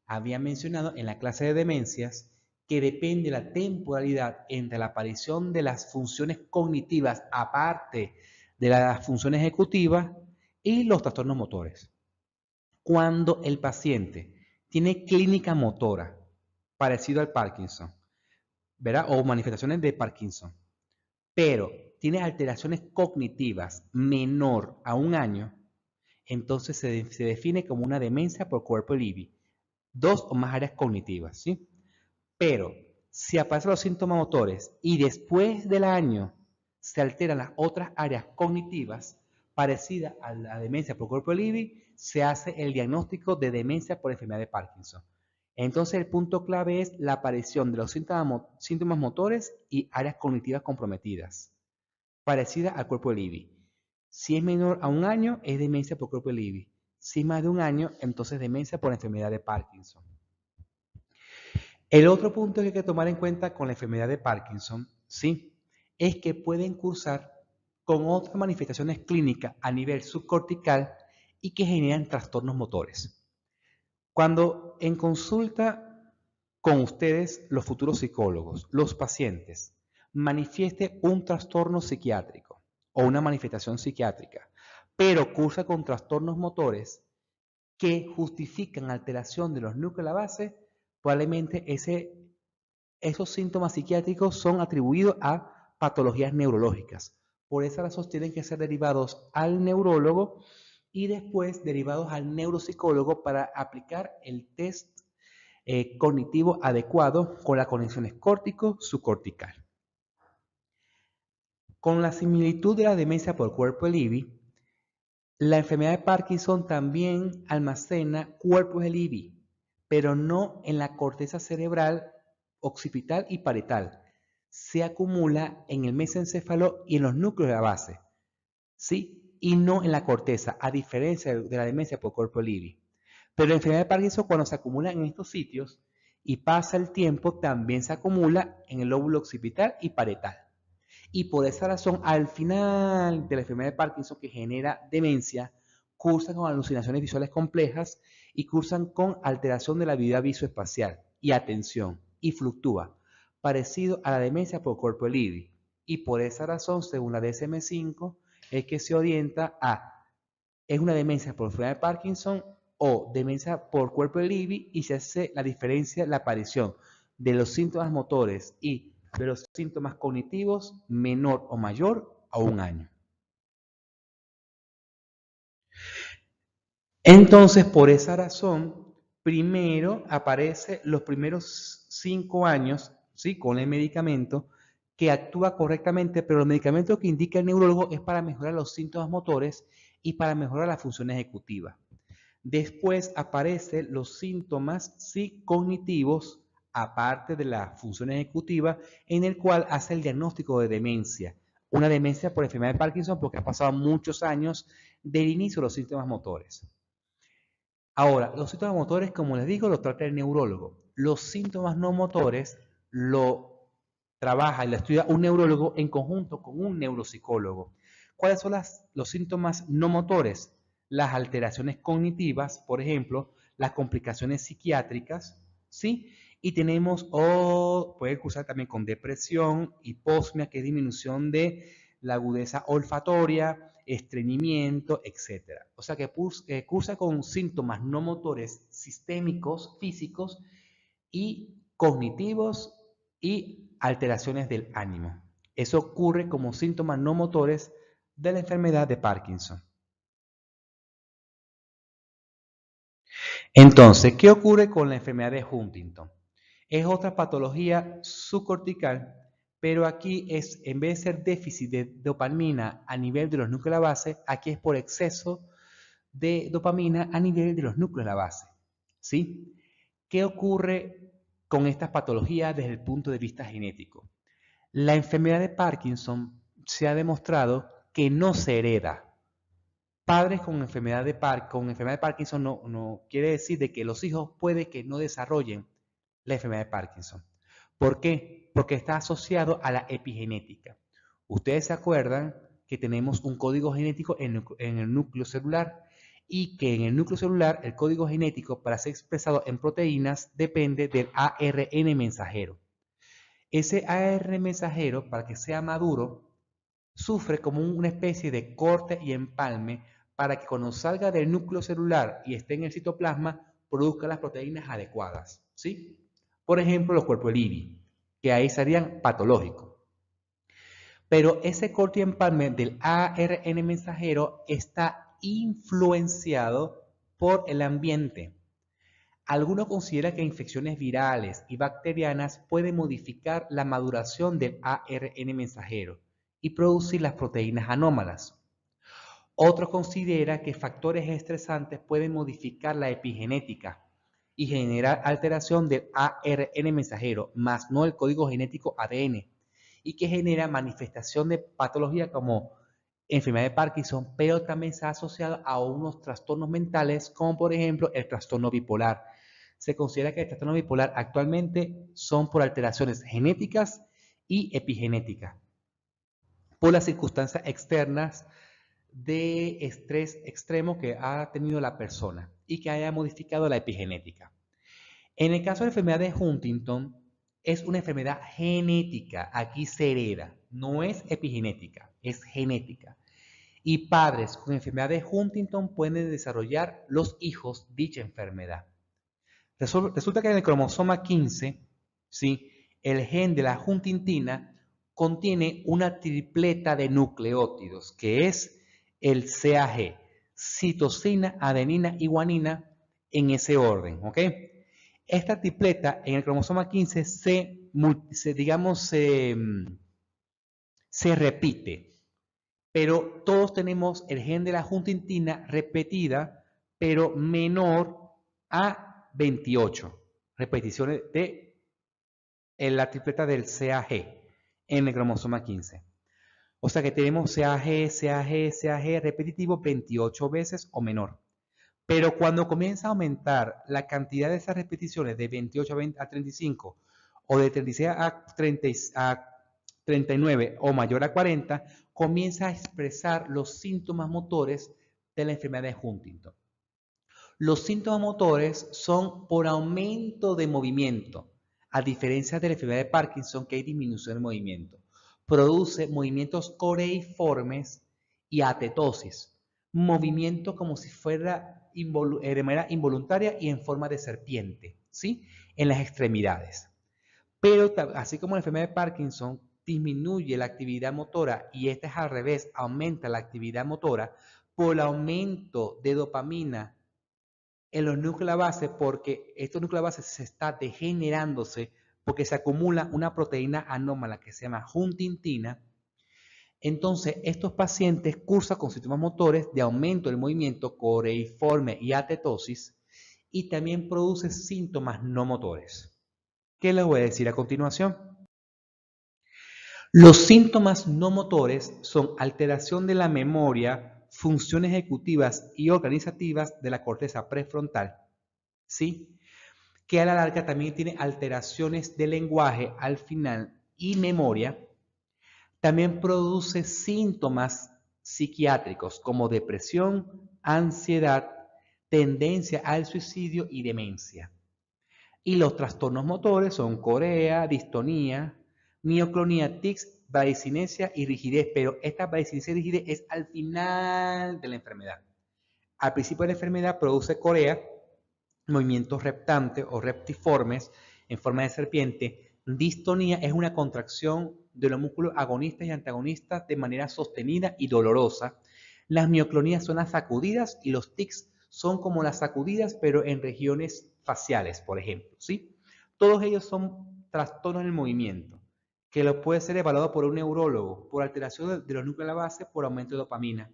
había mencionado en la clase de demencias que depende la temporalidad entre la aparición de las funciones cognitivas aparte de las funciones ejecutivas y los trastornos motores. Cuando el paciente tiene clínica motora parecido al Parkinson, ¿verdad? O manifestaciones de Parkinson, pero tiene alteraciones cognitivas menor a un año, entonces se define como una demencia por cuerpo Levy, 2 o más áreas cognitivas, ¿sí? Pero si aparecen los síntomas motores y después del año se alteran las otras áreas cognitivas parecidas a la demencia por cuerpo Levy, se hace el diagnóstico de demencia por enfermedad de Parkinson. Entonces el punto clave es la aparición de los síntomas motores y áreas cognitivas comprometidas, parecidas al cuerpo Levy. Si es menor a un año, es demencia por cuerpo Levy. Si es más de un año, entonces demencia por enfermedad de Parkinson. El otro punto que hay que tomar en cuenta con la enfermedad de Parkinson, ¿sí?, es que pueden cursar con otras manifestaciones clínicas a nivel subcortical y que generan trastornos motores. Cuando en consulta con ustedes, los futuros psicólogos, los pacientes, manifieste un trastorno psiquiátrico o una manifestación psiquiátrica, pero cursa con trastornos motores que justifican alteración de los núcleos de la base, probablemente esos síntomas psiquiátricos son atribuidos a patologías neurológicas. Por esa razón tienen que ser derivados al neurólogo y después derivados al neuropsicólogo para aplicar el test cognitivo adecuado con las conexiones córtico-subcortical. Con la similitud de la demencia por cuerpo Levy, la enfermedad de Parkinson también almacena cuerpos de Levy, pero no en la corteza cerebral, occipital y parietal. Se acumula en el mesencéfalo y en los núcleos de la base, ¿sí? Y no en la corteza, a diferencia de la demencia por cuerpo Levy. Pero la enfermedad de Parkinson, cuando se acumula en estos sitios y pasa el tiempo, también se acumula en el lóbulo occipital y parietal. Y por esa razón, al final de la enfermedad de Parkinson, que genera demencia, cursan con alucinaciones visuales complejas y cursan con alteración de la habilidad visoespacial y atención, y fluctúa, parecido a la demencia por cuerpo Levy. Y por esa razón, según la DSM-5, es que se orienta a, es una demencia por enfermedad de Parkinson o demencia por cuerpo Levy, y se hace la diferencia, la aparición de los síntomas motores y de los síntomas cognitivos menor o mayor a un año. Entonces, por esa razón, primero aparece los primeros 5 años, ¿sí?, con el medicamento que actúa correctamente, pero el medicamento que indica el neurólogo es para mejorar los síntomas motores y para mejorar la función ejecutiva. Después aparecen los síntomas, sí, cognitivos, aparte de la función ejecutiva, en el cual hace el diagnóstico de demencia. Una demencia por enfermedad de Parkinson porque ha pasado muchos años del inicio de los síntomas motores. Ahora, los síntomas motores, como les digo, los trata el neurólogo. Los síntomas no motores lo trabaja y lo estudia un neurólogo en conjunto con un neuropsicólogo. ¿Cuáles son los síntomas no motores? Las alteraciones cognitivas, por ejemplo, las complicaciones psiquiátricas, ¿sí? Y tenemos, puede cursar también con depresión, hiposmia, que es disminución de la agudeza olfatoria, estreñimiento, etc. O sea que cursa con síntomas no motores sistémicos, físicos y cognitivos y alteraciones del ánimo. Eso ocurre como síntomas no motores de la enfermedad de Parkinson. Entonces, ¿qué ocurre con la enfermedad de Huntington? Es otra patología subcortical, pero aquí es, en vez de ser déficit de dopamina a nivel de los núcleos de la base, aquí es por exceso de dopamina a nivel de los núcleos de la base. ¿Sí? ¿Qué ocurre con estas patologías desde el punto de vista genético? La enfermedad de Parkinson se ha demostrado que no se hereda. Padres con enfermedad de Parkinson no quiere decir de que los hijos puede que no desarrollen la enfermedad de Parkinson. ¿Por qué? Porque está asociado a la epigenética. Ustedes se acuerdan que tenemos un código genético en el núcleo celular y que en el núcleo celular el código genético para ser expresado en proteínas depende del ARN mensajero. Ese ARN mensajero, para que sea maduro, sufre como una especie de corte y empalme para que cuando salga del núcleo celular y esté en el citoplasma, produzca las proteínas adecuadas, ¿sí? Por ejemplo, los cuerpos Levy, que ahí serían patológicos. Pero ese corte y empalme del ARN mensajero está influenciado por el ambiente. Algunos consideran que infecciones virales y bacterianas pueden modificar la maduración del ARN mensajero y producir las proteínas anómalas. Otros consideran que factores estresantes pueden modificar la epigenética y generar alteración del ARN mensajero, más no el código genético ADN, y que genera manifestación de patología como enfermedad de Parkinson, pero también está asociada a unos trastornos mentales, como por ejemplo el trastorno bipolar. Se considera que el trastorno bipolar actualmente son por alteraciones genéticas y epigenéticas, por las circunstancias externas de estrés extremo que ha tenido la persona y que haya modificado la epigenética. En el caso de la enfermedad de Huntington, es una enfermedad genética, aquí se hereda, no es epigenética, es genética. Y padres con enfermedad de Huntington pueden desarrollar los hijos dicha enfermedad. Resulta que en el cromosoma 15, ¿sí?, el gen de la huntingtina contiene una tripleta de nucleótidos, que es el CAG, citosina, adenina y guanina, en ese orden, ¿ok? Esta tripleta en el cromosoma 15 se repite, pero todos tenemos el gen de la huntingtina repetida, pero menor a 28 repeticiones de la tripleta del CAG en el cromosoma 15. O sea que tenemos CAG, CAG, CAG repetitivo 28 veces o menor. Pero cuando comienza a aumentar la cantidad de esas repeticiones de 28 a 35 o de 36 a 39 o mayor a 40, comienza a expresar los síntomas motores de la enfermedad de Huntington. Los síntomas motores son por aumento de movimiento, a diferencia de la enfermedad de Parkinson, que hay disminución de movimiento. Produce movimientos coreiformes y atetosis, movimiento como si fuera de manera involuntaria y en forma de serpiente, ¿sí?, en las extremidades. Pero así como la enfermedad de Parkinson disminuye la actividad motora y esta es al revés, aumenta la actividad motora por el aumento de dopamina en los núcleos base, porque estos núcleos base se está degenerándose porque se acumula una proteína anómala que se llama huntingtina. Entonces, estos pacientes cursan con síntomas motores de aumento del movimiento coreiforme y atetosis y también produce síntomas no motores. ¿Qué les voy a decir a continuación? Los síntomas no motores son alteración de la memoria, funciones ejecutivas y organizativas de la corteza prefrontal, ¿sí?, que a la larga también tiene alteraciones de lenguaje al final y memoria. También produce síntomas psiquiátricos como depresión, ansiedad, tendencia al suicidio y demencia. Y los trastornos motores son corea, distonía, mioclonía, tics, bradicinesia y rigidez, pero esta bradicinesia y rigidez es al final de la enfermedad. Al principio de la enfermedad produce corea, movimientos reptantes o reptiformes en forma de serpiente. Distonía es una contracción de los músculos agonistas y antagonistas de manera sostenida y dolorosa. Las mioclonías son las sacudidas y los tics son como las sacudidas, pero en regiones faciales, por ejemplo, ¿sí? Todos ellos son trastornos en el movimiento, que lo puede ser evaluado por un neurólogo, por alteración de los núcleos de la base, por aumento de dopamina.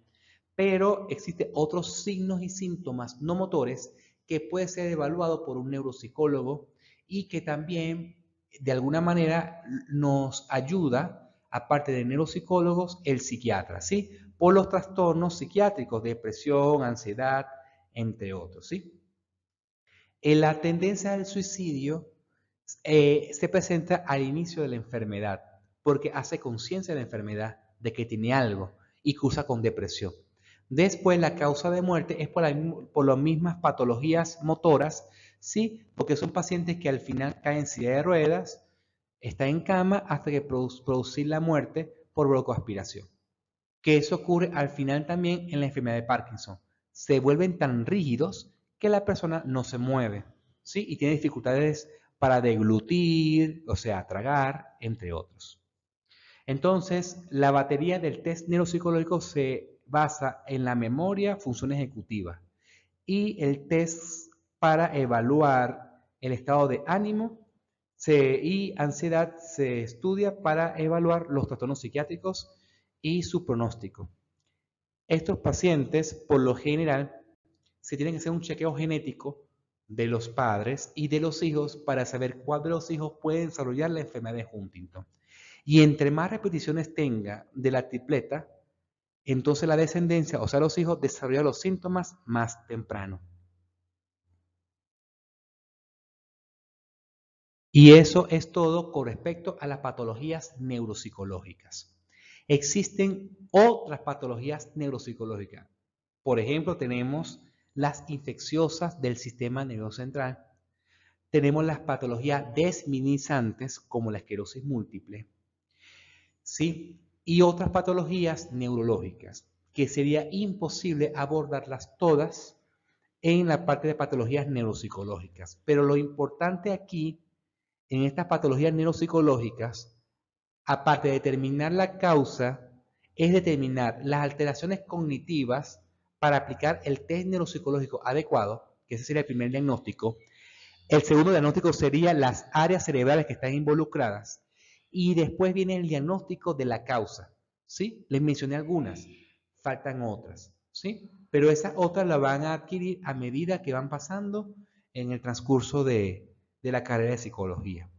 Pero existen otros signos y síntomas no motores que puede ser evaluado por un neuropsicólogo y que también de alguna manera nos ayuda, aparte de neuropsicólogos, el psiquiatra, ¿sí?, por los trastornos psiquiátricos, depresión, ansiedad, entre otros, ¿sí? En la tendencia al suicidio se presenta al inicio de la enfermedad, porque hace conciencia de la enfermedad, de que tiene algo y cursa con depresión. Después, la causa de muerte es por las mismas patologías motoras, ¿sí? Porque son pacientes que al final caen en silla de ruedas, están en cama hasta que producir la muerte por broncoaspiración. Que eso ocurre al final también en la enfermedad de Parkinson. Se vuelven tan rígidos que la persona no se mueve, ¿sí? Y tiene dificultades para deglutir, o sea, tragar, entre otros. Entonces, la batería del test neuropsicológico se basa en la memoria, función ejecutiva, y el test para evaluar el estado de ánimo y ansiedad se estudia para evaluar los trastornos psiquiátricos y su pronóstico. Estos pacientes, por lo general, se tienen que hacer un chequeo genético de los padres y de los hijos para saber cuál de los hijos puede desarrollar la enfermedad de Huntington. Y entre más repeticiones tenga de la tripleta, entonces la descendencia, o sea, los hijos, desarrollan los síntomas más temprano. Y eso es todo con respecto a las patologías neuropsicológicas. Existen otras patologías neuropsicológicas. Por ejemplo, tenemos las infecciosas del sistema nervioso central. Tenemos las patologías desminimizantes como la esclerosis múltiple. ¿Sí? Y otras patologías neurológicas que sería imposible abordarlas todas en la parte de patologías neuropsicológicas. Pero lo importante aquí, en estas patologías neuropsicológicas, aparte de determinar la causa, es determinar las alteraciones cognitivas para aplicar el test neuropsicológico adecuado, que ese sería el primer diagnóstico. El segundo diagnóstico sería las áreas cerebrales que están involucradas. Y después viene el diagnóstico de la causa. ¿Sí? Les mencioné algunas, faltan otras. ¿Sí? Pero esas otras las van a adquirir a medida que van pasando en el transcurso de la carrera de psicología.